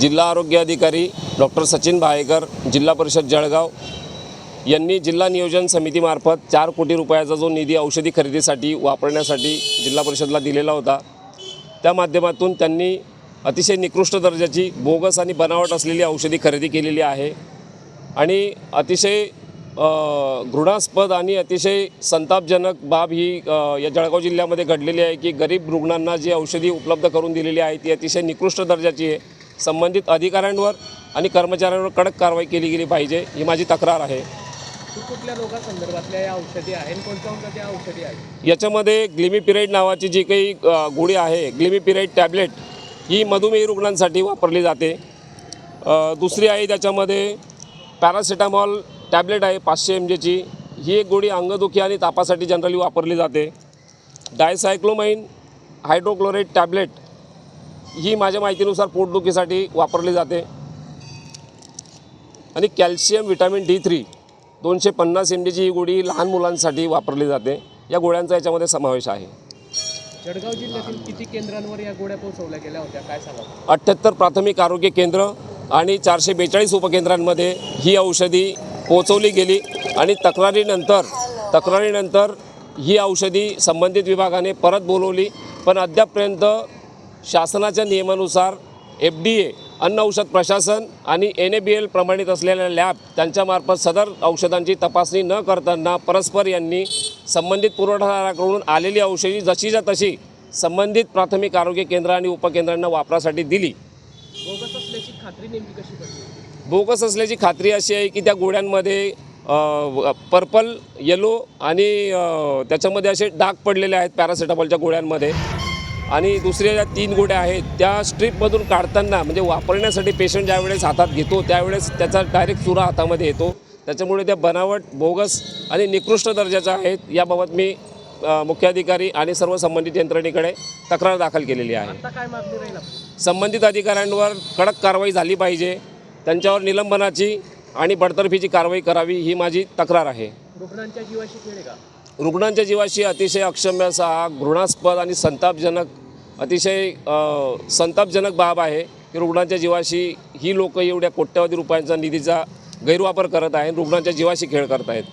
जिल्हा आरोग्य अधिकारी डॉक्टर सचिन भायेकर, जिल्हा परिषद जळगाव यांनी जिल्हा नियोजन समितीमार्फत 4 कोटी रुपयाचा जो निधी औषधी खरेदीसाठी वापरण्यासाठी जिल्हा परिषदला दिलेला होता, त्या माध्यमातून त्यांनी अतिशय निकृष्ट दर्जाची बोगस आणि बनावट असलेली औषधी खरेदी केलेली आहे आणि अतिशय घृणास्पद आणि अतिशय संतापजनक बाब ही या जळगाव जिल्ह्यामध्ये घडलेली आहे की गरीब रुग्णांना जी औषधी उपलब्ध करून दिलेली आहे ती अतिशय निकृष्ट दर्जाची आहे। संबंधित अधिकाऱ्यांवर आणि कर्मचाऱ्यांवर कडक कारवाई केली गेली पाहिजे, ही माझी तक्रार आहे। कुठल्या लोकांसंदर्भातल्या या औषधी आहे आणि कोणत्या औषधी आहे? याच्यामध्ये ग्लिमिपिराइड नावाची जी काही गोळी आहे, ग्लिमिपिराइड टॅबलेट, ही मधुमेही रुग्णांसाठी वापरली जाते। दुसरी आहे त्याच्यामध्ये पॅरासिटामॉल टॅबलेट आहे 500 mgची, ही एक गोळी अंगदुखी आणि तापासाठी जनरली वापरली जाते। डायसायक्लोमाइन हायड्रोक्लोराइड टॅबलेट ही माझ्या माहितीनुसार पोटदुखीसाठी वापरली जाते आणि कॅल्शियम व्हिटॅमिन D3 250 mgची ही गोळी लहान मुलांसाठी वापरली जाते। या गोळ्यांचा याच्यामध्ये समावेश आहे। जळगाव जिल्ह्यातील किती केंद्रांवर या गोळ्या पोहोचवल्या गेल्या होत्या, काय सांगाल? 78 प्राथमिक आरोग्य केंद्र आणि 442 उपकेंद्रांमध्ये ही औषधी पोहोचवली गेली आणि तक्रारीनंतर ही औषधी संबंधित विभागाने परत बोलवली, पण अद्यापपर्यंत शासनाच्या नियमानुसार FDA अन्न औषध प्रशासन आणि NABL प्रमाणित असलेल्या लॅब त्यांच्यामार्फत सदर औषधांची तपासणी न करताना परस्पर यांनी संबंधित पुरवठादाराकडून आलेली औषधी जशीच्या तशी संबंधित प्राथमिक आरोग्य केंद्र आणि उपकेंद्रांना वापरासाठी दिली। बोगस असल्याची खात्री नेमकी कशी पडली? बोगस असल्याची खात्री अशी आहे की त्या गोळ्यांमध्ये पर्पल, येलो आणि त्याच्यामध्ये असे डाग पडलेले आहेत पॅरासिटामॉलच्या गोळ्यांमध्ये। आणि दुसऱ्या ज्या 3 गोळ्या आहेत त्या स्ट्रीपमधून काढताना म्हणजे वापरण्यासाठी पेशंट ज्यावेळेस हातात घेतो त्यावेळेस त्याचा डायरेक्ट चुरा हातामध्ये येतो, त्याच्यामुळे त्या बनावट, बोगस आणि निकृष्ट दर्जाच्या आहेत। याबाबत मी मुख्याधिकारी आणि सर्व संबंधित यंत्रणेकडे तक्रार दाखल केलेली आहे। आता काय मागणी राहील? संबंधित अधिकाऱ्यांवर कडक कारवाई झाली पाहिजे, त्यांच्यावर निलंबनाची आणि बडतर्फीची कारवाई करावी, ही माझी तक्रार आहे। रुग्णांच्या जीवाशी खेळ आहे का? रुग्णांच्या जीवाशी अतिशय अक्षम्य असा घृणास्पद आणि अतिशय संतापजनक बाब आहे की रुग्णांच्या जीवाशी ही लोक एवढ्या कोट्यवधी रुपयांचा निधीचा गैरवापर करत आहेत, रुग्णांच्या जीवाशी खेळ करत आहेत।